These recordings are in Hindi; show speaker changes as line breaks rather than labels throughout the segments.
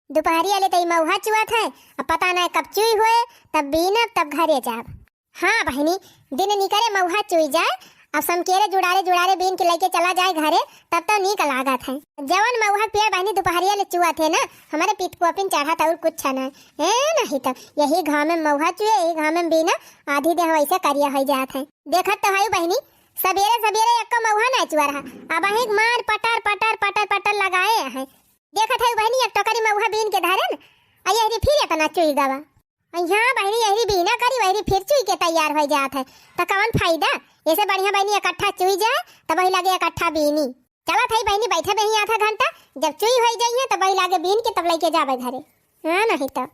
दोपहरी आले तई मऊहा चुआत है। अब पता नहीं कब चुई हुए तब बीनब तब घरे जाब। हाँ बहनी, दिन निकले मऊहा चुई जाए। अब समकेरे जुड़ारे बीन के लेके चला जाए घरे तब तो नीक लागत है। जवन मऊहा पेड़ बहनी दोपहरिया ले चुआ थे ना, हमारे पित कोपिन चढ़ा था और कुछ न है नहीं तो यही घाव में मऊहा चुए, यही घाव में बीना आधी देह वैसे करिया हो जात है। देखत तो है बहनी, सवेरे सवेरे एक मऊहा नहीं चुआ रहा, अब अही मार पटर पटर पटर पटर लगाए है। देखत है बहनी एक टोकरी मऊहा बीन के धरे न यही फिर इतना चुई गवा। यहाँ बहनी यही बीना करी वही फिर चुई के तैयार हो जात है। तो कौन फायदा, ऐसे बढ़िया बहनी इकट्ठा चुई जाए तब वही लगे इकट्ठा बीनी। चला था बहनी बैठे बही आधा घंटा, जब चुई हो जाइए तब वही लागे बीन के तब लेके जावे घरे। हाँ नहीं तो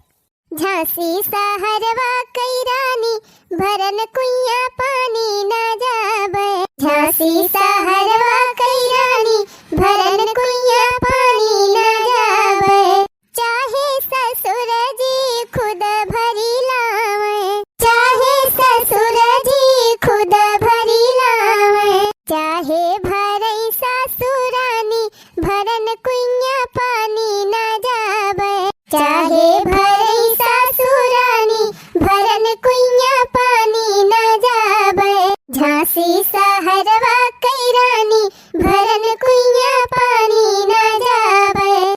झांसी सहरवा कई रानी भरन कुइया पानी न जावे। झांसी सहरवा कई रानी भरन कुइया पानी न जावे। चाहे ससुर जी खुद भरी लावे, चाहे ससुर जी खुद भरी लावे। चाहे भरई ससुरानी भरन कुइया पानी न जावे। चाहे भरई ससुरानी भरन कुइया पानी न जावे। झांसी सहरवा कई रानी भरन कुइया पानी न जावे।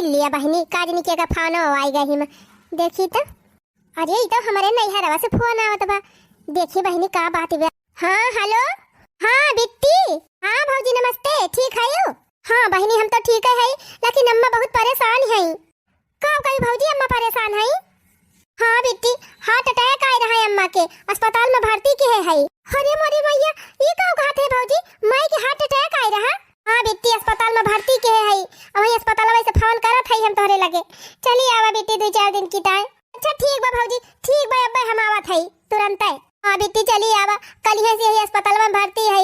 लिया बहनी काजनी के का फोन आई गई में देखी तो, अरे ये तो हमारे नैहरवा से फोन आवत बा। देखी बहनी का बात है। हाँ हेलो, हाँ बिट्टी, हाँ भौजी नमस्ते, ठीक है यू? हाँ बहनी हम तो ठीक है, लेकिन अम्मा बहुत परेशान है। कब कही भौजी अम्मा परेशान है? हाँ बिट्टी, हार्ट अटैक आ रहा है अम्मा के, अस्पताल में भर्ती की है। अरे मोरी भैया ये कब कहा थे भौजी माई के हार्ट अटैक आ रहा? हाँ बिट्टी अस्पताल में भर्ती के है। वही अस्पताल में से फोन करत है हम तोहरे लगे। चली आवा बिट्टी 2-4 दिन की टाइम। अच्छा ठीक बा भौजी, ठीक बा अब हम आवत है तुरंत। हाँ बिट्टी चली आवा, कल ही से ही अस्पताल में भर्ती है।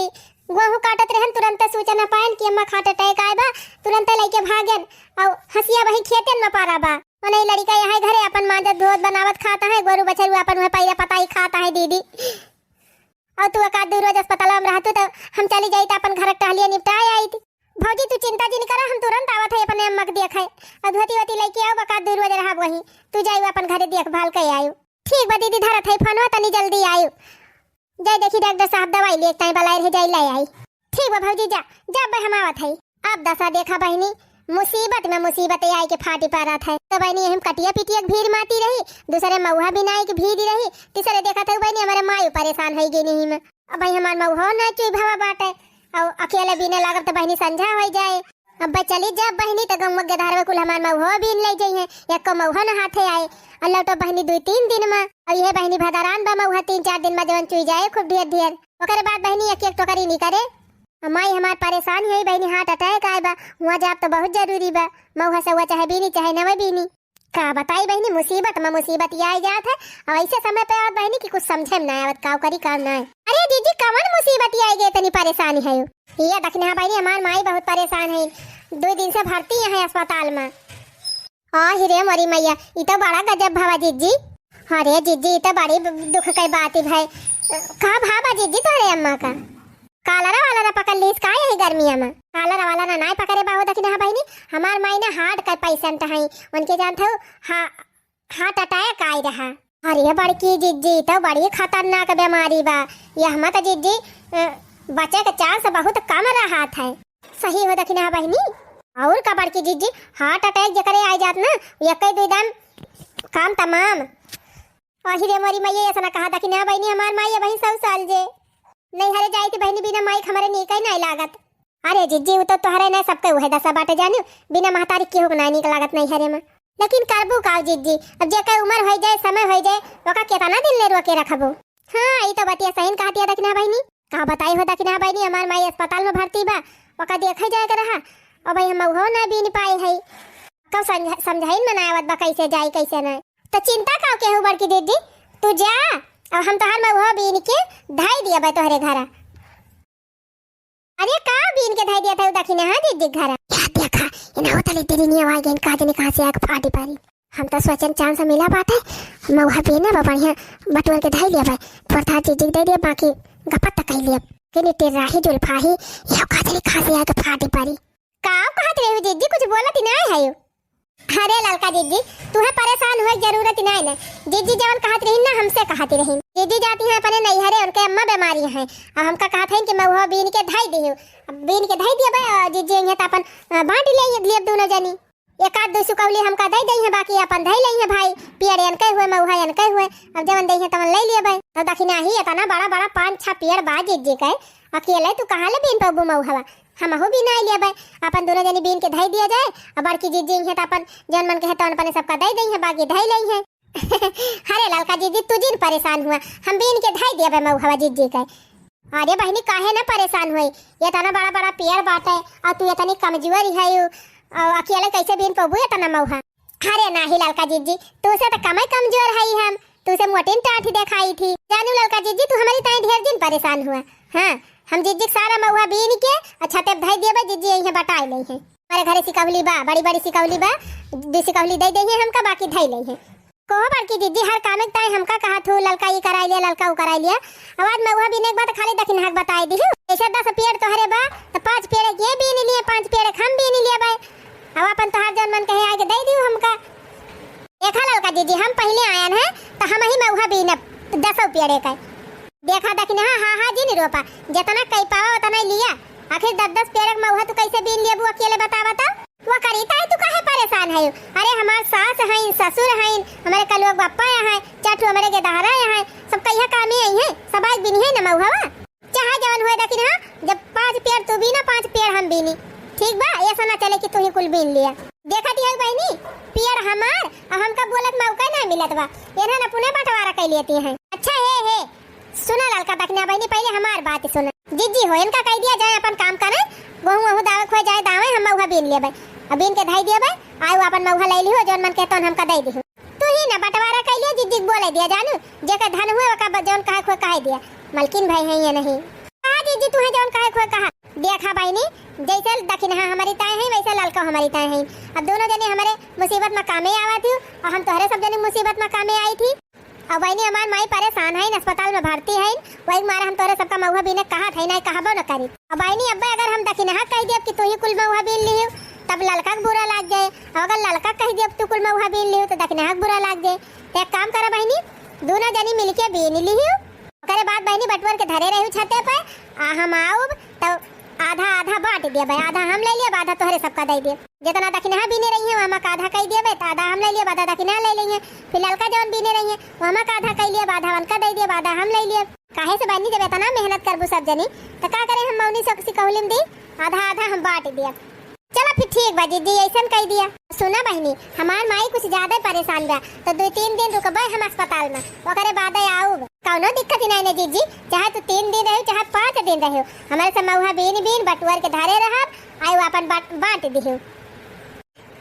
गेहूं काटत रहन तुरंत सूचना पाइन कि अम्मा हार्ट अटैक आए बा, तुरंत लेके भागन और हसिया वही खेतन में पारा बा। नहीं लड़का यहाँ घरे अपन मांजत धोत बनावत खाता है, गोरू बछरू अपन वह पैरा पता ही खाता है दीदी। और तू एक दो रोज अस्पताल में रहतू तो हम चली जाई अपन घर टहलिया निपटाए आई थी। भौजी तू चिंता जी नहीं करा, हम तुरंत आवत है अपने अम्मा के देखे और धोती वती लेके आओ, बका 2 रोज रहा वही तू जाई अपन घरे देखभाल के आयु। ठीक बा दीदी धरत है फोन तनी जल्दी आयु। जाई देखी डॉक्टर साहब दवाई ले ताई बलाई रह जाई ले आई। ठीक बा भौजी जा जब हम आवत है। अब दशा देखा बहनी, मुसीबत में मुसीबत आई के फाटी पारत है। तो बहनी हम कटिया पिटिया भीड़ माती रही, दूसरे मऊहा बिनाई की भीड़ रही, तीसरे देखा था बहनी हमारे मायू परेशान हो गई नहीं में। अब भाई हमार मऊहा ना चुई भावा बाटे और अकेले बीने लागब तो बहनी संझा हो जाए। अब चली जब बहनी तो गम के धारवे कुल हमार मऊहा बीन ले जाइए, एक को मऊहा न हाथे आए अल्लाह तो बहनी 2-3 दिन में। और ये बहनी भदरान बा मऊहा 3-4 दिन में जवन चुई जाए खूब ढेर ढेर। ओकरे बाद बहनी एक टोकरी नहीं करे। माई हमार परेशान है बहनी, हार्ट अटैक आए बा, वहाँ जाब तो बहुत जरूरी बा। मऊहा से हुआ चाहे बीनी चाहे नवे बीनी। का बताई बहनी मुसीबत में मुसीबत ये आई जात है और ऐसे समय पे आवत बहनी कि कुछ समझे ना आवत का करी काम ना है। अरे दीदी कवन मुसीबत ये आई गई इतनी परेशानी है? ये देखना बहनी हमार माई बहुत परेशान है, 2 दिन से भर्ती है अस्पताल में। रे मोरी मैया ये तो बड़ा गजब भावा जीजी। अरे जीजी ये तो बड़ी दुख की बात है भाई। का भावा जीजी तोरे अम्मा का कालरा वाला पकड़ लीस का यही गर्मिया में? कालरा वाला ना नहीं पकड़े बाहु दखना बहनी हमार माई ना हार्ट का पेशेंट है, उनके जानते हो हार्ट अटैक आई रहा। अरे बड़की जीजी तो बड़ी खतरनाक बीमारी बा। यह मत जीजी बचे का चांस बहुत कम रहा है। सही हो दखना बहनी। और का बड़की जीजी हार्ट अटैक जकरे आ जात ना एक दो दम काम तमाम। रे मोरी मैया ऐसा ना कहा दखना बहनी हमार माई बहन 100 साल जे नहीं हरे जाई थी बहनी बिना माइक हमारे नीक नहीं लागत। अरे जीजी वो तो तोहरे नहीं सबके वह दशा बाटे जानो, बिना महतारी की हो ना नीक लागत नहीं हरे में। लेकिन करबू का जीजी, अब जे का उम्र हो जाए समय हो जाए ओका केतना दिन ले रोके रखबो। हाँ ये तो बतिया सही कहतिया दखना बहनी। का बताई हो दखना बहनी हमार माई अस्पताल में भर्ती बा, ओका देखे जाए कर रहा और भाई हम हो ना बीन पाए है। कब समझाइन मनावत बा कैसे जाई कैसे ना। तो चिंता का के हो बड़की दीदी तू जा और हम तोहर में वो बीन के धाई दिया बा तोहरे घर। अरे का बीन के धाई दिया था दखिना? हाँ दीदी घर क्या देखा इना होता ले तेरी नहीं आवाज गई काज ने कहां से आग फाटी पारी। हम तो सोचन चांस मिला बात है मैं वहां बीन ना बढ़िया बटुआ के धाई लिया भाई प्रथा दीदी दे दे बाकी गपत तक लिया कि नी तेरा ही जुल्फा ही या काज ने कहां से आग फाटी पारी। का कहत रही जीजी कुछ बोलत नहीं है। अरे ललका जीजी तुम्हें परेशान हुए जरूरत नहीं ना। जीजी जवन कहत रही ना हमसे कहती रही। जीजी जाती है अपने नैहरे उनके अम्मा बीमारी है। अब हमका कहत है कि मैं वो बीन के धाई दी हूँ। बीन के धाई दिया भाई जीजी यहाँ तो अपन बांट लिए दोनों जनी। एक आध दो सुकौली हमका दे दी है बाकी अपन धाई ली है भाई। पियर अनके हुए मऊहा अनके हुए अब जवन दे है तवन ले लिए भाई। तो दखिना ही इतना बड़ा बड़ा 5-6 पेड़ बा जीजी के अकेले तू कहाँ ले बीन पबू मऊहा हम हो भी ना लिया भाई। अपन दोनों जनी बीन के धाई दिया जाए और बड़की जीजी है तो अपन जन मन के है तो अपन सबका दे दी है बाकी धाई ली है। अरे ललका जीजी तू जिन परेशान हुआ हम बीन के धाई दिया भाई मऊहा जीजी के। अरे बहनी काहे ना परेशान हुई ये तना बड़ा बड़ा पेड़ बाटे और तू इतनी कमजोरी है अकेले कैसे बीन पबू इतना मऊहा। अरे नाही ललका जीजी तू से तो कम कमजोर है हम तू से मोटी टाठी दिखाई थी। जानू ललका जीजी तू हमारी ताई ढेर दिन परेशान हुआ। हाँ हम जीजी सारा मऊहा बीन के अच्छा ते धाई दिए जीजी यहीं बटाई ले है। हमारे घरे सिकौली बा बड़ी बड़ी सिकौली बा दो सिकौली दे दे हमका बाकी धाई ले है। कोहो बड़की जीजी हर काम में ताई हमका कहा थू ललका ये कराई लिया ललका वो कराई लिया। आवाज मऊहा बीने के बाद खाली दखिन हक बताई दी ऐसे 10 पेड़ तो हरे बा तो 5 पेड़ ये बीन लिए 5 पेड़ हम बीन लिए भाई। अब अपन तो हर जन मन कहे आके दे दियो हमका। देखा ललका जीजी हम पहले आयन है तो हम ही मऊहा बीन 10 पेड़ का देखा दखिन। हाँ जी नहीं रोपा जितना कई पावा उतना लिया आखिर 10-10 पेड़ मऊहा तू कैसे बीन लिया वो अकेले बता वो करीता है तू काहे परेशान है। अरे हमार सास है ससुर है हमारे कलुआ बापा है चाटू हमारे के दहरा है सब कहिया काम ही है सब आज बीनी है ना मऊहा चाहे जवन हुए दखिन। हाँ जब 5 पेड़ तू बीना 5 पेड़ हम बीनी ठीक बा ऐसा ना चले कि तू ही कुल बीन लिया। देखा दी है बहनी पेड़ हमार और हमका बोलत मौका ना मिलत बा इन्हें ना पुणे बंटवारा कर लेती है। अच्छा है सुना ललका दखना बहनी पहले हमार बात सुना। जीजी हो इनका कह दिया जाए अपन काम करे गहूं वहू दावे खोए जाए दावे हम मऊहा बीन लिए भाई। अब बीन के धाई दिया भाई आयो अपन मऊहा ले लियो जौन मन कहतो हमका दे दियो। तू ही ना बंटवारा कर लियो जीजी बोले दिया जानू जेका धन हुए ओका जौन कहे खोए कह दिया मलकिन भाई है या नहीं। हां जीजी तू है जौन कहे खोए कहा देखा बहनी जैसे दखिन हमारी ताए है वैसे ललका हमारी ताए है। अब दोनों जने हमारे मुसीबत में कामे आवा थी और हम तोहरे सब जने मुसीबत में कामे आई थी। अब बहनी हमार माई परेशान है अस्पताल में भर्ती है वही मारा हम तोरे सबका मऊहा बीने कहा था ना कहबो न करी। अब बहनी अब्बा अगर हम दखिन कह दिए कि तू ही कुल मऊहा बीन लियो तब ललका के बुरा लग जाए और अगर ललका कह दिए तू कुल मऊहा बीन लियो तो दखिन बुरा लग जाए। तो एक काम करा बहनी दोनों जनी मिलके बीन लियो ओकरे बाद बहनी बटवर के धरे रही छते पे हम आओ तो आधा आधा बांट दिया भाई आधा हम ले लिए आधा तोहरे सबका दे दिए। जितना दखिना बीने रही है वहाँ का आधा कह दिए तो आधा हम ले लिए आधा दखिना ले लेंगे। फिर ललका जवन बीने रही है वहाँ का आधा कह लिए आधा उनका दे दिए आधा हम ले लिए। काहे से बहनी जब इतना मेहनत करबू सब जनी तो का करे हम मौनी सब सिकौली में दी आधा आधा हम बांट दिया। चलो फिर ठीक बा जीजी ऐसा कह दिया। सुना बहनी हमार माई कुछ ज्यादा परेशान बा तो 2-3 दिन रुकबे हम अस्पताल में ओकरे बाद आओ कौनो दिक्कत नहीं है जीजी चाहे तू 3 दिन रहो चाहे 5 दिन रहो हमारे से मऊहा बीन बटुअर के धारे रहब आयो अपन बांट दियो।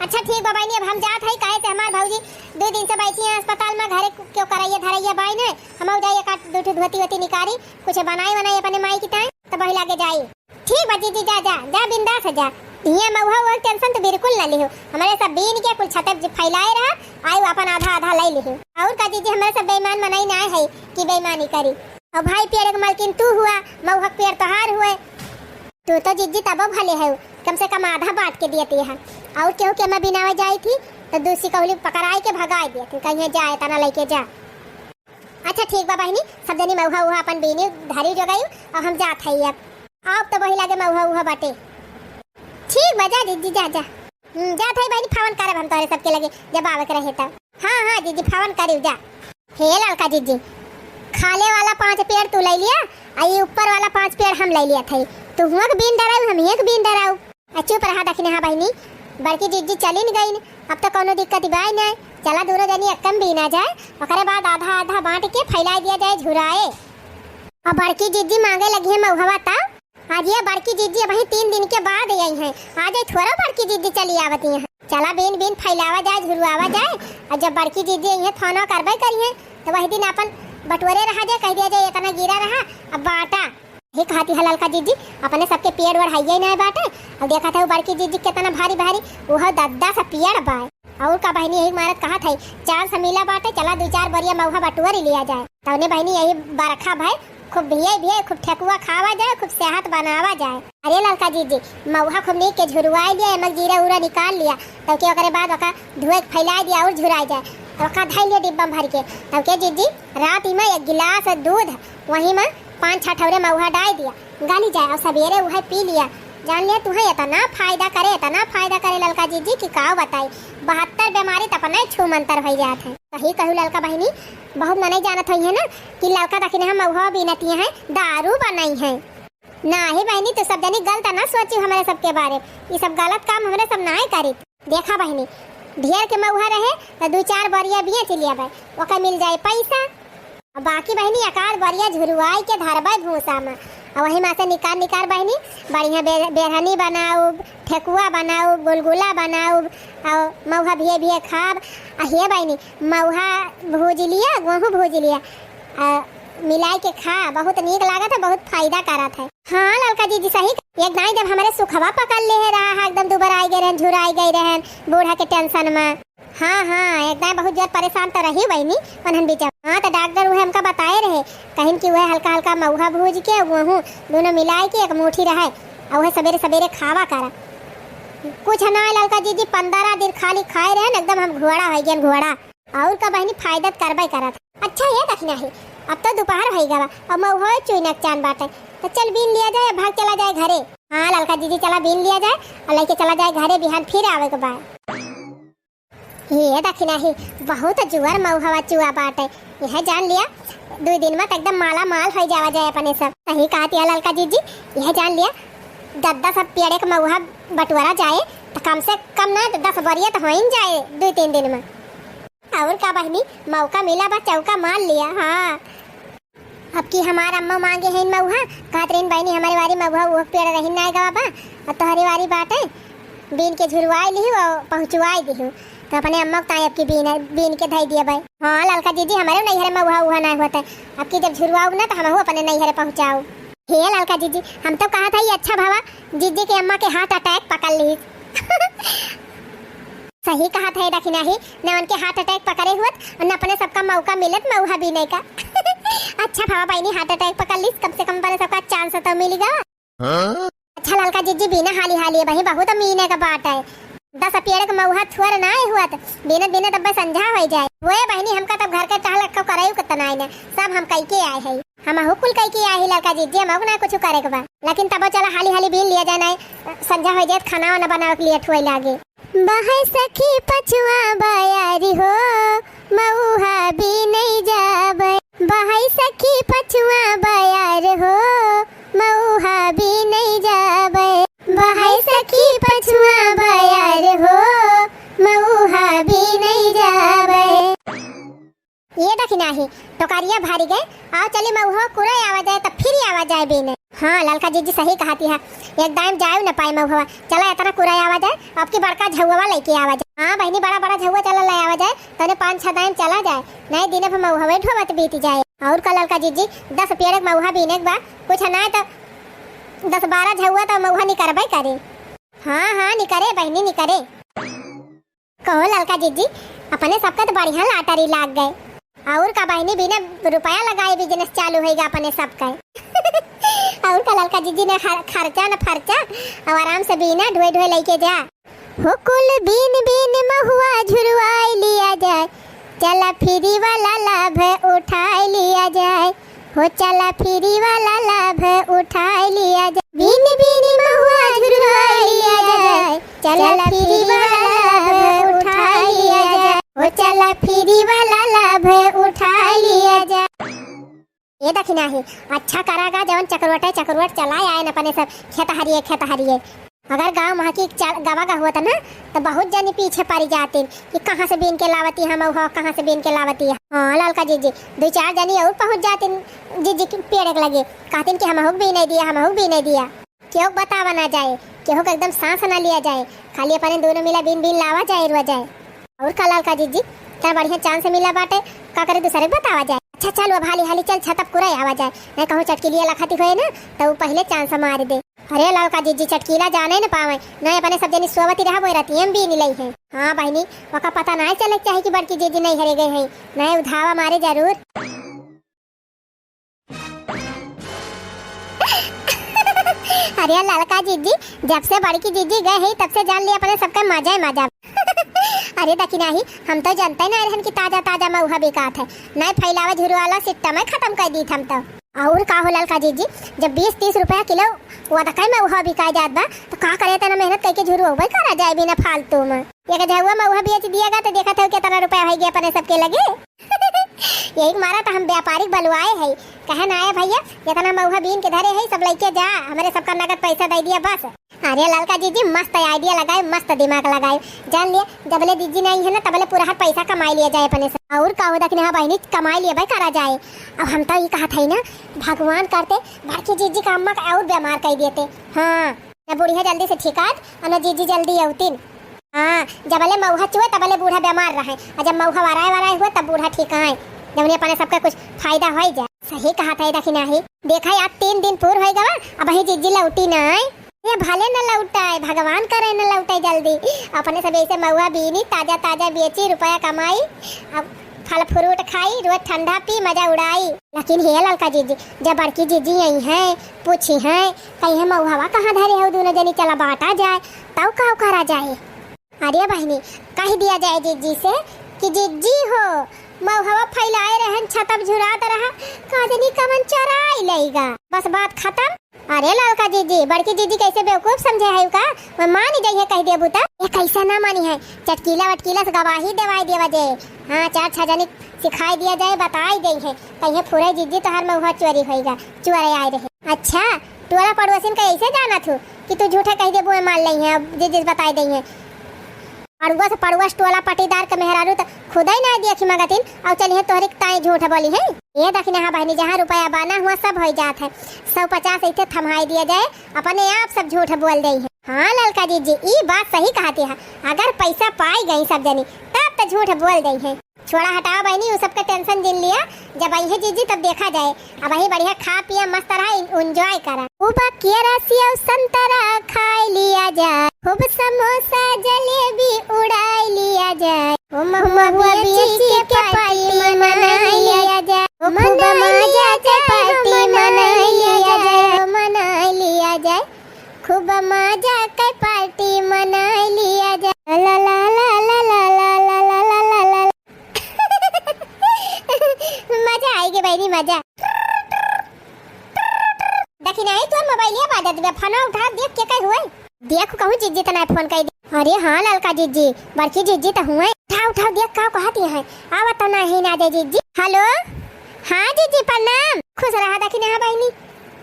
अच्छा ठीक बा बहनी अब हम जात है काहे से हमार भौजी 2 दिन से बैठी है अस्पताल में घरे क्यों कराइए धराइए बाई ने हम जाइए काट दो धोती वोती निकारी कुछ बनाई अपने माई की ताए तो बही लागे जाई। ठीक बा जीजी जा जा जा बिंदास जा ये मऊहा वो टेंशन तो बिल्कुल ना लियो हमारे सब बीन के कुल छत फैलाए रहा आयो अपन आधा आधा ले लियो। और का जीजी हमारे सब बेईमान मनाई ना है कि बेईमानी करी। और भाई पेड़ के मालकिन तू हुआ मऊहा पेड़ तोहार हुए तू तो जीजी तब भले है कम से कम आधा बांट के दिए है और केहू के मैं बिनावे जाई थी तो दूसरी कौली पकड़ाई के भगाई दिए थी कहीं जाए तना लेके जा। अच्छा ठीक बा बहनी सब जनी मऊहा उहा अपन बीनी धारी जगाई और हम जात है अब तो वही लागे मऊहा उहा बाटे। ठीक बजा जीजी जा जा जा थाई बहनी फावन करब हम तोरे सबके लगे जब आवे के रहे तब। हाँ जीजी फावन करियो जा। हे ललका जीजी खाले वाला 5 पेड़ तू ले लिया और ये ऊपर वाला 5 पेड़ हम ले लिया था तू हुआ के बीन डराऊ हम एक बीन डराऊ। चुप रहा दखने हाँ बहनी बड़की जीजी चली न गई अब तो कोनो दिक्कत बाई नहीं चला दोनों जनी एकम बीना जाए ओकरे बाद आधा आधा बांट के फैला दिया जाए झुराए। और बड़की जीजी मांगे लगी है मऊहवा ता आज ये बड़की जीजी वही 3 दिन के बाद आई है आज थोड़ा बड़की जीजी चली आवती है चला बीन फैलावा जाए झुरवावा जाए और जब बड़की जीजी आई है थाना करबे करी है तो वही दिन अपन बटोरे रहा जाए कह दिया जाए इतना गिरा रहा अब बाटा हे कहती है ललका जीजी अपने सबके पेड़ बढ़ाइए ना बाटे। अब देखा था वो बड़की जीजी कितना भारी भारी वो 10 सा पेड़ बाय और का बहनी यही मारत कहा था 4 समीला बाटे चला 2-4 बरिया मऊहा बटुअर लिया जाए तो बहनी यही बरखा भाई खूब भिये खूब ठेकुआ खावा जाए, खूब सेहत बनावा जाए। अरे लड़का जीजी मऊहा खूब नीक के झुरवाई लिया, एमक जीरा उरा निकाल लिया, तब के ओकरे बाद ओका धुए के फैला दिया और झुराई जाए, ओका धइ लिया डिब्बा में भर के। तब के जीजी रात में 1 गिलास दूध वही में 5-6 ठौरे मऊहा डाल दिया, गाली जाए और सवेरे वह पी लिया। जान लिया तुम्हें इतना फायदा करे लड़का जीजी की का बताई। 72 बीमारी तपना छू मंतर हो जात है। सही कहू लड़का बहनी, बहुत नहीं जानत है ना कि लड़का तक हम मऊहा बीनती है, दारू बनाई है ना ही बहनी। तो सब जनी गलत ना सोची हमारे सबके बारे, ये सब गलत काम हमारे सब ना करी। देखा बहनी ढेर के मऊहा रहे तो 2-4 बरिया बेच लिया भाई, ओका मिल जाए पैसा। बाकी बहनी एकाध बरिया झुरवाई के धरबाई भूसा में, और वही में से निकाल बहनी बढ़िया बेरहनी बनाऊ, ठेकुआ बनाऊ, गुलगुला बनाऊ, और मऊहा भिये खाब। हे बहनी मऊहा भूज लिया, गेहूँ भूज लिया, मिलाई के खा, बहुत नीक लागत है, बहुत फायदा करत है। हाँ लड़का जीजी सही। एक दाई जब हमारे सुखवा पकड़ ले रहा है, एकदम दुबर आई गए रहन, झुराई गई रहन बूढ़ा के टेंशन में। हाँ एक दाई बहुत जोर परेशान तो रही बहनी पनहन बीचा। हाँ तो डॉक्टर वह हमका बताए रहे, कहीं कि वह हल्का मऊहा भूज के गेहूँ दोनों मिलाई के एक मुट्ठी रहे, और वह सवेरे खावा करा। कुछ ना लड़का जीजी 15 दिन खाली खाए रहे, एकदम हम घोड़ा हो गए घोड़ा। और का बहनी फायदा करबे करत। अच्छा ये देखना है अब तो दोपहर हो गया और मऊहा चुनक चांद बाटे, तो चल बीन लिया जाए, भाग चला जाए घरे। हाँ लड़का दीदी चला बीन लिया जाए और लेके चला जाए घरे, बिहान फिर आवे के बाद। ये देखना है बहुत जुआर मऊहा चुआ बाटे, यह जान लिया 2 दिन में एकदम माला माल हो जावा जाए अपने सब। सही कहती है लड़का दीदी, यह जान लिया 10 सब पेड़े का मऊहा बटवारा जाए तो कम से कम ना 10 बरिया तो हो ही जाए 2-3 दिन में। और का बहनी मौका मिला बस चौका मार लिया। हाँ अब की हमारा अम्मा मांगे हैं मऊहा, कहतरीन बहनी हमारी वारी मऊहा वो पेड़ रही ना आएगा बाबा, और तोहरी वारी बात है बीन के झुरवाई ली और पहुँचवाई दी, तो अपने अम्मा को अब की बीन के धई दिया भाई। हाँ लड़का दीदी हमारे नैहरे मऊहा उहा नहीं होता है, अब की जब झुरवाऊ ना तो हम अपने नैहरे पहुँचाऊ। हे लड़का दीदी हम तो कहा था ये अच्छा भावा जीजी के अम्मा के हार्ट अटैक पकड़ ली। सही कहा था दखिना ही न उनके हार्ट अटैक पकड़े हुए और न अपने सबका मौका मिलत मऊहा बीने का। अच्छा भावा बहनी हार्ट अटैक पकड़ ली, कम से कम अपने सबका चांस तो मिलेगा। अच्छा लड़का जीजी बिना हाली भाई बहुत मीने का बात है। 10 पेड़ का मऊहा थुअर ना हुआ बिना तब संझा हो जाए। वो बहनी हमका तब घर के टहल रखो करायु कितना ने सब हम कई के आए है, हम कुल कई के आए लड़का जीजी हम ना कुछ करे के बा, लेकिन तब चला हाली बीन लिया जाए, संझा हो जाए खाना वाना बनावे के लिए ठुए लागे। बहै सखी पछुआ बयारी हो मऊहा भी नहीं जाबे, बहै सखी पछुआ बयार हो मऊहा भी नहीं जाबे, बहै सखी पछुआ बयार हो मऊहा भी नहीं जाबे। ये देखना ही टोकरिया भारी गए, आओ चली मऊहा कुरे आवा जाए तो फिर आवा जाए बीने। हाँ लड़का जीजी सही कहती है, एक दाम जाए न पाए मऊहा, चला इतना कुरा आवा जाए, अब की बड़का झुआ लेके आवा जाए। हाँ बहनी बड़ा झुआ चला ले आवा जाए, तो 5-6 दाम चला जाए, नए दिन पर मऊहा बैठो मत बीती जाए। और का लड़का जीजी 10 पेड़ मऊहा बीने के बाद कुछ ना तो 10-12 झुआ तो मऊहा निकरबे करे। हाँ निकरे बहनी निकरे। कहो लड़का जीजी अपने सबका तो बढ़िया लाटरी लाग गए, और का बहनी बिना रुपया लगाए बिजनेस चालू होगा अपने सबका। और का लड़का जीजी ने खर्चा न फर्चा और आराम से बिना ढोए लेके जा। हो कुल बीन महुआ झुरवाई लिया जाए, चला फ्री वाला लाभ उठाई लिया जाए, हो चला फ्री वाला लाभ उठाई लिया जाए, बीन महुआ झुरवाई लिया जाए, चला फ्री वाला लाभ उठाई लिया जाए, हो चला फ्री वाला लाभ उठाई लिया जाए। ये देखना है अच्छा करागा जवन चक्रवट चलाए आए न अपने सब खेत हरिए। अगर गांव वहाँ की गवा का हुआ था ना तो बहुत जनी पीछे पड़ जाते कि कहाँ से बीन के लावती हम कहाँ से बीन के लावती है। हाँ लड़का जीजी 2-4 जनी और पहुँच जाते जीजी पेड़ के लगे, कहते कि हम भी नहीं दिया क्यों बतावा ना जाए, क्यों एकदम सांस ना लिया जाए, खाली अपने दोनों मिला बीन लावा जाए रुआ जाए। और का लड़का जीजी क्या बढ़िया चांस मिला बाटे, का करे दूसरे बतावा जाए। अच्छा चल अब हाली चल छतप कुरा आवा जाए, नहीं कहूँ चटकीलिया लखाती हुए ना तो पहले चांस मार दे। अरे लड़का जीजी चटकीला जाने न पावे, नहीं अपने सब जनी सोवती रहा बोई रहती हम भी नहीं लई है। हाँ बहनी वका पता नहीं चले चाहे कि बड़की जीजी नहीं हरे गए हैं, नहीं उधावा मारे जरूर। अरे लड़का जीजी, जब से बड़की जीजी गए है तब से जान लिया अपने सबका मजा ही मजा। अरे दखी नहीं, हम तो जानते ही नहीं कि ताजा ताजा मऊहा बिकात है, नहीं फैलावा झुरू वाला सिस्टम में खत्म कर दी हम तो। और का हो लड़का जीजी, जब 20-30 रुपया किलो वो दखाई मऊहा बिका जात बा तो का करे तना मेहनत करके झुरू होबे करा जाए बिना फालतू में। एक झुआ मऊहा बेच दिएगा तो देखा था कितना रुपया हो गया अपने सबके लगे। यही मारा तो हम व्यापारिक बलवाए है, कहे ना आए भैया जितना मऊहा बीन के धरे है सब लेके जा, हमारे सबका नगद पैसा दे दिया बस। अरे लड़का जीजी मस्त आइडिया लगाए, मस्त दिमाग लगाए, जान लिया जबले दीदी नहीं है ना तबले पूरा पैसा कमा लिया जाए अपने से। और का हो दखने हाँ बहनी कमाई लिया भाई करा जाए। अब हम तो ये कहा था ना भगवान करते बड़की जीजी का अम्मा का और बीमार कर देते। हाँ न बुढ़िया जल्दी से ठिकात और न जीजी जल्दी औतीन। हाँ जबले मऊहा चुए तबले बूढ़ा बीमार रहे, और जब मऊहा वाराए हुआ तब बूढ़ा ठीक आए, जब उन्हें अपने सबका कुछ फायदा हो जाए। सही कहा था दखना ही, देखा आप 3 दिन पूर हो गवा अब ही जीजी लौटी ना आए। ये भले न लौटाए, भगवान करे न लौटाए जल्दी। अपने सब ऐसे मऊहा बीनी ताजा ताजा बेची रुपया कमाई, अब फल फ्रूट खाई, रोज ठंडा पी मजा उड़ाई। लेकिन हे लड़का जीजी, जब बड़की जीजी आई है पूछी है कहीं मऊहावा कहाँ धरे हो दोनों जनी चला बांटा जाए तब का करा जाए। अरे बहनी कह दिया जाए जीजी से कि जीजी हो मऊहावा फैलाए रहन छतब झुरात रहा काजनी कमन चराई लेगा, बस बात खत्म। अरे लड़का जीजी, बड़की जीजी कैसे बेवकूफ समझे है का, मैं मान जाइए कह दे बुता ये कैसा ना मानी है, चटकीला वटकीला से गवाही देवाई देवा जाए। हाँ 4-6 जनी सिखाई दिया जाए, बताई गई है कहीं पूरे जीजी तो हर मऊहा चोरी होएगा, चुरे आए रहे। अच्छा टोला पड़ोसिन का ऐसे जाना थू कि तू झूठा कह दे बुए मान ली है, अब जीजी बताई दी है। अड़ुआ से पड़ुआ टोला पटीदार के मेहरारू तो खुदा ही ना देखी मगतिन और चलिए तोहरी ताई झूठ बोली है। ये दखने हाँ बहनी जहाँ रुपया बना हुआ सब हो जात है, 150 ऐसे थमाई दिया जाए अपने आप सब झूठ बोल दे है। हाँ लड़का जीजी ये बात सही कहती है, अगर पैसा पाई गई सब जनी तब तो झूठ बोल गई है। छोड़ा हटाओ बहनी उस सबका टेंशन जिन लिया, जब आई है जीजी तब देखा जाए। अब वही बढ़िया खा पिया मस्त रहा एंजॉय करा, ऊपर केरा सेव संतरा खाई लिया जाए, खूब समोसा जलेबी उड़ाई लिया जाए, महुआ बेच के पार्टी मनाई लिया जाए, खूब मजा के पार्टी मनाई लिया जाए, मनाई लिया जाए, खूब मजा के पार्टी मनाई लिया जाए। ला ला ला ला ला ला ला ला ला ला ला मजा आएगी बहनी मजा। दखिना है तो मोबाइलिया बाजत बे, फोन उठा देख के कहीं हुए, देखो कहूँ जीजी तना फोन कर दे। अरे हाँ लड़का जीजी, बड़की जीजी तो हुए, उठाओ उठाओ देख का कहती है, आवा तो नहीं ना दे जीजी। हेलो हाँ जीजी प्रणाम, खुश रहा दखिना हाँ बहनी,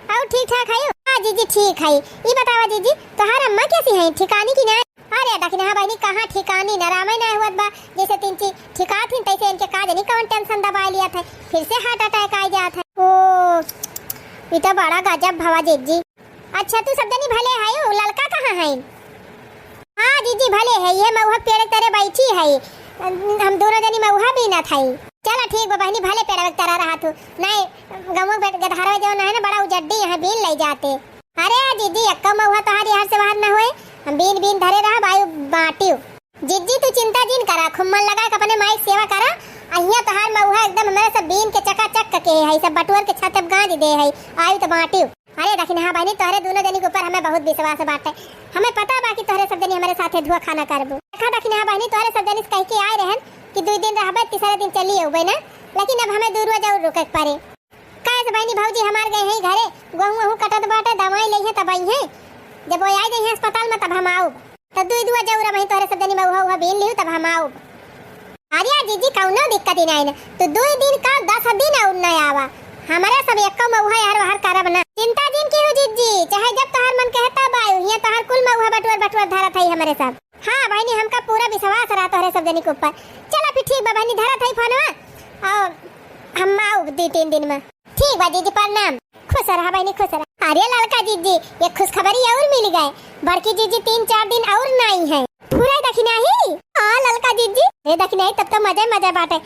और ठीक ठाक है? हाँ जीजी ठीक है। ये बतावा जीजी तोहार अम्मा कैसी है, ठिकानी की ना? अरे दखिना हाँ बहनी कहाँ ठिकानी न रामाय ना हुआ बा, जैसे 3 चीज ठिका थी तैसे इनके काज नहीं कौन टेंशन दबा लिया था, फिर से हार्ट अटैक आ जाता है। ओ ये तो बड़ा गजब भवा जीजी। अच्छा तू सब जनी भले है, लड़का कहाँ है? हाँ जीजी भले है, ये मऊहा पेड़ तरह बैठी है, हम दोनों जनी मऊहा भी ना था। चला ठीक बा बहनी भले पेड़ तरह रहा तू, नहीं गमो गधारा जो है ना बड़ा उजड्डी यहाँ बीन ले जाते। अरे जीजी अक्का मऊहा तोहारी यहाँ से बाहर न हुए, हम बीन बीन धरे रहा बायु बाटियो। जीजी तू चिंता जिन करा, खूब मन लगा के अपने माइक सेवा करा, अहिया तोहार मऊहा एकदम हमारे सब बीन के चकाचक के है, सब बटुअर के छत पे गांज दे है, आयु तो बाटियो। अरे दखिन हाँ बहनी तोहरे दोनों जनी के ऊपर हमें बहुत विश्वास बाटे, हमें पता बाकी तोहरे सब जनी हमारे साथे धुआ खाना करबो। देखा दखिन हाँ बहनी तोहरे सब जनी कह के आए रहन कि 2 दिन रहबे तीसरा दिन चली अबे ना, लेकिन अब हमें दूर जरूर रुके पड़े। काहे से बहनी भौजी हमार गए हैं घरे, गहूं वहूं कटत बाटे, दवाई ले है तब आई है, जब वो आई गई है अस्पताल में तब हम आओ, तब 2 जरूर वहीं तोहरे सब जनी मऊहा बीन लियो तब हम आओ। अरे जीजी कौनो दिक्कत ही नहीं, तो 2 दिन का 10 दिन और नहीं आवा, हमारे सब एक मऊहा यार बाहर करब ना, चिंता जिन की हो जीजी, चाहे जब तोहर मन कहता बायु ये तोहर कुल मऊहा बटुअर बटुअर धरा था हमारे सब। हाँ बहनी हमका पूरा विश्वास रहा तोहरे सब जनी के ऊपर। चला फिर ठीक बा बहनी धरा था फोनवा और हम आओ 2-3 दिन में। ठीक बा जीजी प्रणाम, खुश रहा बहनी खुश रहा। अरे लड़का जीजी ये खुशखबरी और मिल गए, बड़की जीजी 3-4 दिन और नहीं है, पूरा दखिना ही। हाँ लड़का जीजी ये दखिना तब तो मजा मजा बाटे,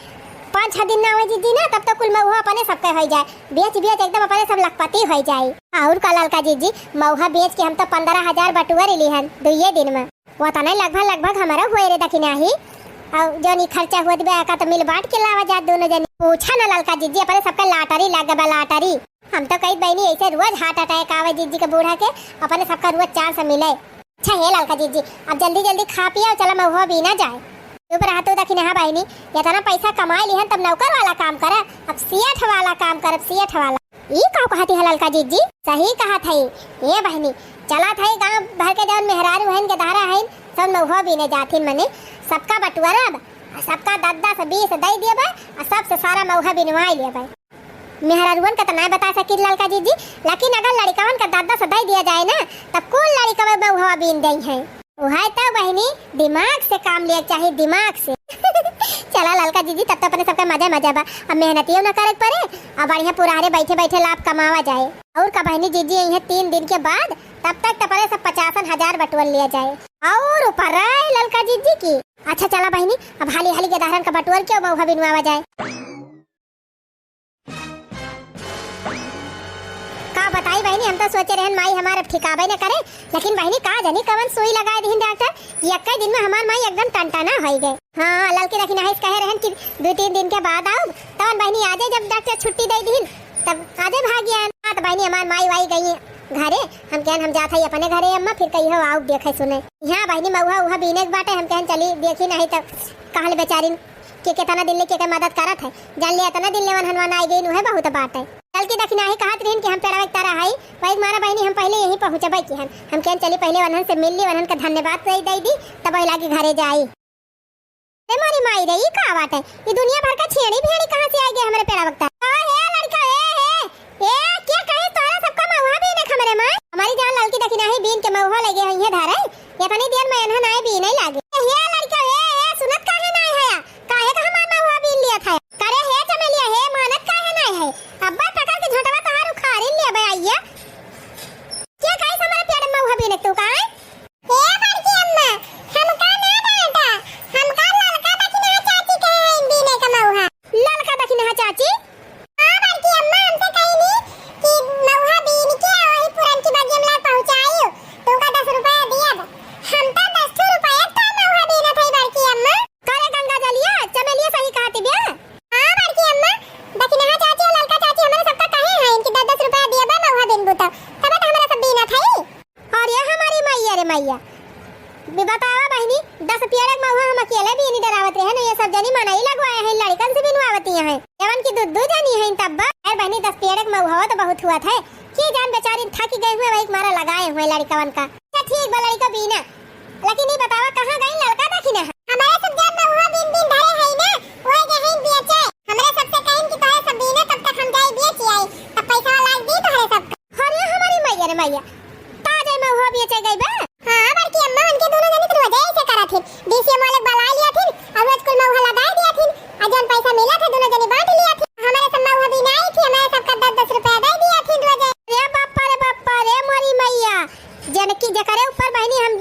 5-6 दिन ना हो जीजी ना तब तो कुल मऊहा अपने सबके हो जाए, बेच एकदम अपने सब लखपति हो जाए। और का लड़का जीजी मऊहा बेच के हम तो 15,000 बटुअर ली हन 2 दिन में, वो तो नहीं लगभग हमारा हुए रे दखिना ही, और जो नहीं खर्चा हुआ का तो मिल बांट के लावा जात दोनों जनी। पूछा ना लड़का जीजी अपने सबका लाटरी लग गया, लाटरी हम तो कई बहनी ऐसे रोज हार्ट अटैक आवे जीजी के बूढ़ा के अपने सबका रोज 400 मिले। अच्छा है लड़का जीजी, अब जल्दी जल्दी खा पिया चला महुआ भी ना जाए। ऊपर हाथों तक नहा बहनी इतना पैसा कमाए लिहन तब नौकर वाला काम करे, अब सीएठ वाला काम करब सीएठ वाला। ई का कहती है लड़का जीजी, सही कहा था ये बहनी। चला था गांव भर के जौन मेहरारू हन के धारा हन सब महुआ भी ने जाथिन मने सबका बटुआरब, सबका 10 20 दे देबे और सबसे सारा महुआ बिनवाई लेबे। मेहरारूवन का तो नहीं बता सकी लड़का जीजी, लेकिन अगर लड़कावन का 10 दे दिया जाए ना तब कुल लड़का महुआ बीन दई है। वह तो बहनी दिमाग से काम लिया चाहिए, दिमाग से। चला लड़का जीजी तब तो अपने सबका मजा मजा बा, अब मेहनतियों न करे पड़े, अब बढ़िया पुराने बैठे बैठे लाभ कमावा जाए। और का बहनी जीजी यही 3 दिन के बाद तब तक तो पड़े सब 50,000 बटुअल लिया जाए और ऊपर लड़का जीजी की। अच्छा चला बहनी अब हाली हाली के दाहरन का बटुअल क्यों महुआ बिनवावा जाए। का बताई बहनी, हम तो सोचे रहन माई हमारे ठिकाबे न करे, लेकिन बहनी का जानी कवन सुई लगाए दीन डॉक्टर कि 21 दिन में हमार माई एकदम टनटना हो गए। हाँ लड़की रखी नहीं कहे रहन कि 2-3 दिन के बाद आओ, तब बहनी आजे जब डॉक्टर छुट्टी दे दीन तब आजे भागिया। तो बहनी हमार माई वाई गई घरे, हम कहन हम जात है अपने घरे अम्मा, फिर कही हो आओ देखे सुने। यहाँ बहनी महुआ उहा बीने के बाटे, हम कहन चली देखी नहीं तब कहल बेचारी के कितना दिन के मदद करत है, जान लिया इतना दिन लेवन हनवान आई गई है बहुत बात है। कल की दखना ही कहत रहिन कि हम पेड़वा एक तरह है वही मारा बहनी हम पहले यहीं पहुंचबे की हम कहन चली पहले वनहन से मिल ली, वनहन का धन्यवाद दे दी तब वही लागी घरे जाई। अरे मारी माई रे ई का बात है, ये दुनिया भर का छेड़ी भेड़ी कहां से आ गया हमारे पेड़ा वक्त। हे लड़का ए क्या कहे तोरा सबका महुआ बीने हमरे मां, हमारी जान लड़की दखना ही बीन के महुआ लगे है ये धारे इतनी देर में इन्हन आए बीने लागे। हे लड़का ए सुनत काहे नहीं है, काहे का हमार महुआ बीन लिया था करे हे चमेलिया हे मानत काहे नहीं है। अब्बा पकड़ के झोटवा तहार उखाड़ी ले बे आइया क्या कहे हमारे पेड़ में महुआ बीने तू काहे। हे बड़की अम्मा हमका ना डांटा, हमका लड़का दखना चाची कहे बीने का महुआ। लड़का दखना चाची हां बड़की अम्मा हमसे कही नी कि महुआ बीन के वही पुरन की बगिया में पहुंचाई तू का 10 रुपया दिया हम तो 10 रुपया तो महुआ बीना थई बड़की अम्मा। करे गंगा जलिया चमेलिया सही कहती बे। हां बड़की अम्मा दखना चाची और लड़का चाची हमारे सबका कहे हैं कि 10 रुपया दिया बा महुआ बीन बुता तब तो हमारा सब बीना थई। और ये हमारी मैया रे मैया बतावा बहनी 10 पेड़ महुआ हम अकेले भी नहीं डरावत रहे ना, ये सब जनी मनाई लगवाए हैं लड़कन से बिनवावती हैं एवन की दूध जनी हैं तब यार बहनी 10 पेड़ महुआ तो बहुत हुआ था कि जान बेचारी थक गई हुए वही मारा लगाए हुए लड़कवन का। अच्छा ठीक बा लड़का बीना, लेकिन ये बतावा कहां गई लड़का दखिना हमारे सब जब महुआ बीन बीन धरे है ना ओए जे है बेचे हमरे सबसे कहिन कि तोहे सब बीना तब तक हम जाई बेच आई तब पैसा लाग दी तोहे सब। अरे हमारी मैया रे मैया ताजे महुआ बेचे गई बा। हां बड़की अम्मा उनके दोनों जने तो वजह से करा थे डीसीएम वाले बुला लिया थे और रोज कुल महुआ लगा दिया थे और जन पैसा मिला था दोनों जने बांट लिया थे। हमारे सब महुआ भी नहीं थी, हमारे सबका 10 रुपया दे दिया थे रोज। अरे बाप्पा रे मोरी मैया जन की जकरे ऊपर बहनी हम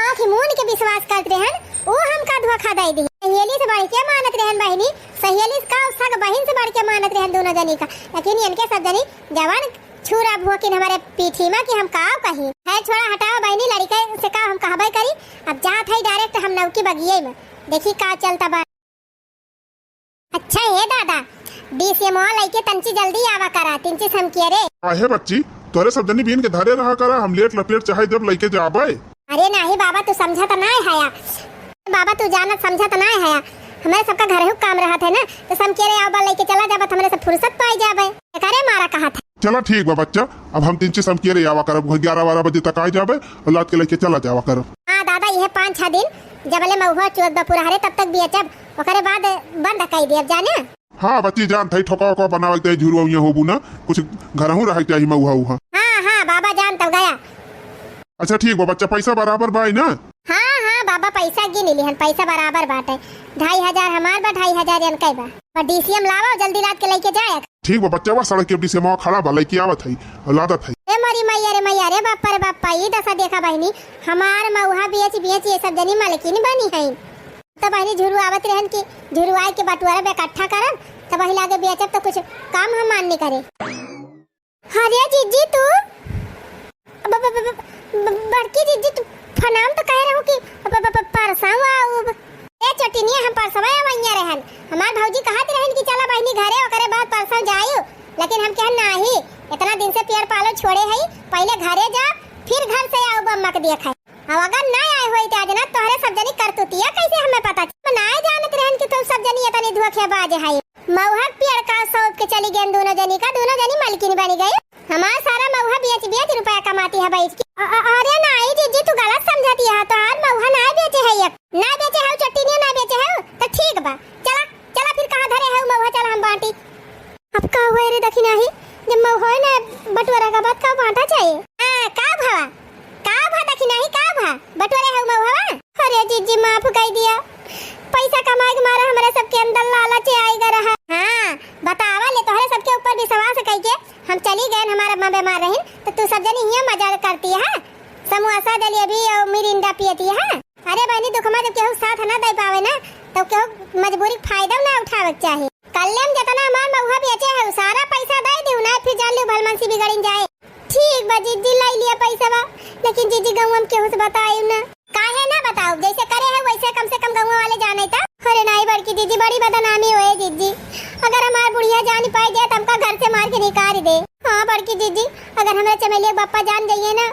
आंख मूंद के विश्वास करते हैं वो हमका धोखा दे दी। सहेली से बढ़ के मानत रहन बहनी, सहेली का सग बहन से बढ़ के मानत रहन दोनों जनी का, लेकिन इनके सब जनी जवान छुरा भोकिन हमारे पीठी में कि हम का कही है छोड़ा हटाओ बहनी लड़का से का हम कहबे करी। अब जात है डायरेक्ट हम नौकी बगिए में देखी का चलता बा। अच्छा है दादा डीसीएम लइके तंची जल्दी आवा करा तिंची हम किए रे।
आहे बच्ची तोरे सब जनी बीन के धारे रहा करा, हम लेट लपेट चाहे जब लइके जाबे।
अरे नहीं बाबा तू समझा तो नहीं है बाबा, तू जानत समझा तो नहीं है, हमारे सबका घरे काम रहा था ना तो सम के रे आबा लेके चला जाबा हमारे सब फुर्सत पाई जाबे करे मारा कहा था।
चला ठीक बा बच्चा, अब हम 3 सम के रे आवा करब 11-12 बजे तक आ जाबे और लात के लेके चला जावा करब।
हां दादा ये 5-6 दिन जबले महुआ चोद पूरा हरे तब तक बेचब ओकरे बाद बंद कर दियब जाने।
हां बच्ची जान थई ठोका को बनावे ते झुरवा ये होबू ना कुछ घरहू रह चाहिए महुआ हुआ।
हां बाबा जान तब गया।
अच्छा ठीक बा बच्चा पैसा बराबर बाई ना।
हां बाबा पैसा गिन लिहन पैसा बराबर बाटे 2500 हमार बा 2500 इनके बा और डीसीएम लावा जल्दी रात के लेके जाए। ठीक
बा बच्चा, सड़क के डीसीएम खड़ा बा लेके आवत है और लादत है।
ए मरी मैया रे बाप्पा ये दशा देखा बहनी हमार महुआ बेच ये सब जनी मालकिन बनी है तो बहनी झुरु आवत रहन की झुरुआई के बटुआरा में इकट्ठा करब तो वही लागे बेचब तो कुछ काम हम मान नहीं करे। अरे जीजी तू बड़की जीजी तू फनाम तो कह रहो कि परसावा ए चटनिया हम परसवा वइया रहन हमार भौजी कहत रहन कि चला बहनी घरे ओकरे बाद परसव जाइयो लेकिन हम क्या नहीं, इतना दिन से पेड़ पालो छोड़े है, पहले घरे जा फिर घर से आओ बम्मा के देखा। अब अगर ना आए होई त आज ना तोहरे सब जनी करतुतिया कैसे हमें पता ना जानत रहन कि तुम सब जनी इतनी धोखेबाज है। महुआ पेड़ का सौंप के चली गई दोनों जनी मालकिन बनी गई। हमारा सारा महुआ बेच रुपया कमाती है बेच के। अरे नहीं जीजी तू गलत समझती है, तो हाल महुआ ना बेचे है, ना बेचे है चट्टी ना बेचे है तो ठीक बा। चला चला फिर कहां धरे है महुआ, चला हम बांटी। अब का हुआ रे दखी नहीं, जब महुआ ना बटवारा का बात का बांटा चाहिए। हां का भा दखी नहीं, का भा बटवारे है महुआ। अरे जीजी माफ कर दिया, पैसा कमाए के मारा हमारे सबके अंदर लालच आएगा रहा। हां बतावा ले तोहरे सबके ऊपर विश्वास कई के हम चली गए, हमारा मां बीमार रही तो तू सब जनी हिया मजाक करती है, समोसा जलेबी और मिरिंडा पियती है। अरे बहनी दुखमा जब केहू साथ ना दे पावे ना तो केहू मजबूरी फायदा ना उठावे चाहिए। कल्लेम जतना हमार महुआ बेचे है सारा पैसा दे देऊ ना, फिर जान लियो भलमनसी बिगड़न जाए। ठीक बा जीजी लाई लिया पैसा बा, लेकिन जीजी गांव में केहू से बताइयो ना। काहे ना बताओ, जैसे करे है वैसे कम से कम गांव वाले जाने ता। अरे नहीं बड़की जीजी बड़ी बदनामी होए जीजी, अगर हमार बुढ़िया जान पाई जाए तब का घर से मार के निकाल दे। हां बड़की जीजी अगर हमारे चमेलिया बापा जान जाइए ना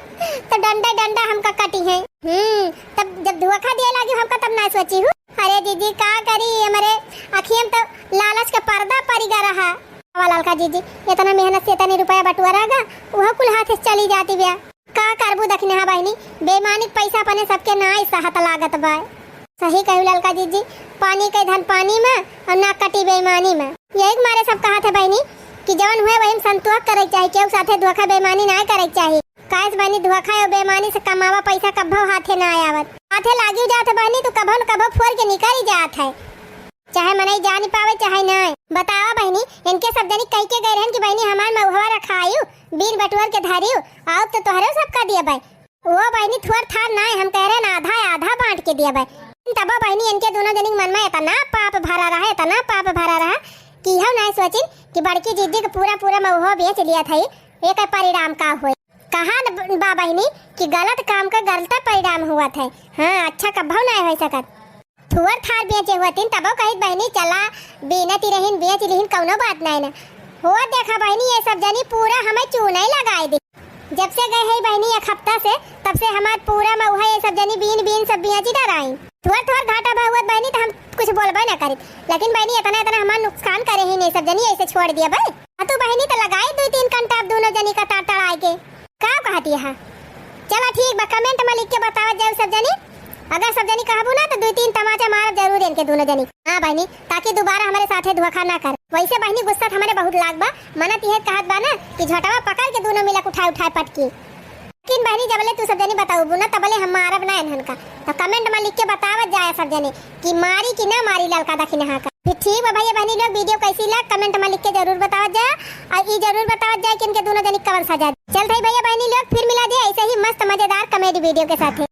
तो डंडा हमका कटी है। तब जब धोखा दिए लगी हमका तब ना सोची हूं। अरे जीजी का करी, हमारे अखियम तो लालच का पर्दा पड़ गया रहा। ललका जीजी इतना मेहनत से इतने रुपया बटुआरागा वह कुल हाथ से चली जाती ब्या। का करबू दखने हा बहनी, बेमानिक पैसा अपने सबके ना सहत लागत बा। सही कहू ललका जीजी, पानी के धन पानी में और ना कटी बेईमानी में। यही मारे सब कहा थे बहनी कि जवन हुए वही संतोष करे चाहिए, केहू साथे धोखा बेईमानी ना करे चाहिए। काहे बहनी धोखा और बेईमानी से कमावा पैसा कभो हाथे ना आवत, हाथे लागी जात बहनी तो कभो न कभो फोड़ के निकल जात है, चाहे मनई जान पावे चाहे नहीं। बतावा बहनी इनके सब जनी कह के गए रहन कि बहनी हमार महुआ रखायु बीन बटुअर के धरियो आओ तो तोहरे सबका दिया भाई। वो बहनी थोड़ थार ना हम कह रहे ना आधा बांट के दिया भाई। तब बहनी इनके दोनों जनी मन में इतना पाप भरा रहा कि हम नहीं सोचिन कि बड़की जीजी का पूरा महुआ बेच लिया था। एक परिणाम का हुए कहा बा बहनी कि गलत काम का गलत परिणाम हुआ था। हाँ अच्छा कभो नहीं हो सकत, थोड़ थार बेचे हुआ तीन तब कही बहनी चला बेनती रहीन बेच लिहिन कौनो बात नहीं ना हो। देखा बहनी ये सब जनी पूरा हमें चूना ही लगाए दी। जब से गए है बहनी एक हफ्ता से तब से हमार पूरा महुआ ये सब जनी बीन सब बियाजी डराई। थोड़ घाटा भाव बहनी तो हम कुछ बोलबे ना करी, लेकिन बहनी इतना हमार नुकसान करे ही नहीं सब जनी ऐसे छोड़ दिया भाई। तू बहनी तो लगाई 2-3 घंटा दोनों जनी का तड़ाई के का कहती है। चला ठीक बा, कमेंट में लिख के बतावा जाओ सब जनी, अगर सब जनी कहबू ना तो 2-3 तमाचा मार जरूर इनके दोनों जनी। हाँ बहनी ताकि दोबारा हमारे साथे धोखा ना कर। वैसे बहनी गुस्सा हमारे बहुत लाग बा, मना तिहे कहत बा ना कि झटवा पकड़ के दोनों मिला उठाए पटकी। लेकिन बहनी जबले तू सब जनी बताऊ ना तबले हम मारब ना इन्हन का, तो कमेंट में लिख के बतावत जाए सब जनी कि मारी कि ना मारी ललका दखिन हा का। फिर ठीक बा भैया बहनी लोग वीडियो कैसी लग कमेंट में लिख के जरूर बतावत जाए, और ये जरूर बतावत जाए कि इनके दोनों जनी कवन सजा। चल भाई भैया बहनी लोग फिर मिला जाए ऐसे ही मस्त मजेदार कॉमेडी वीडियो के साथ।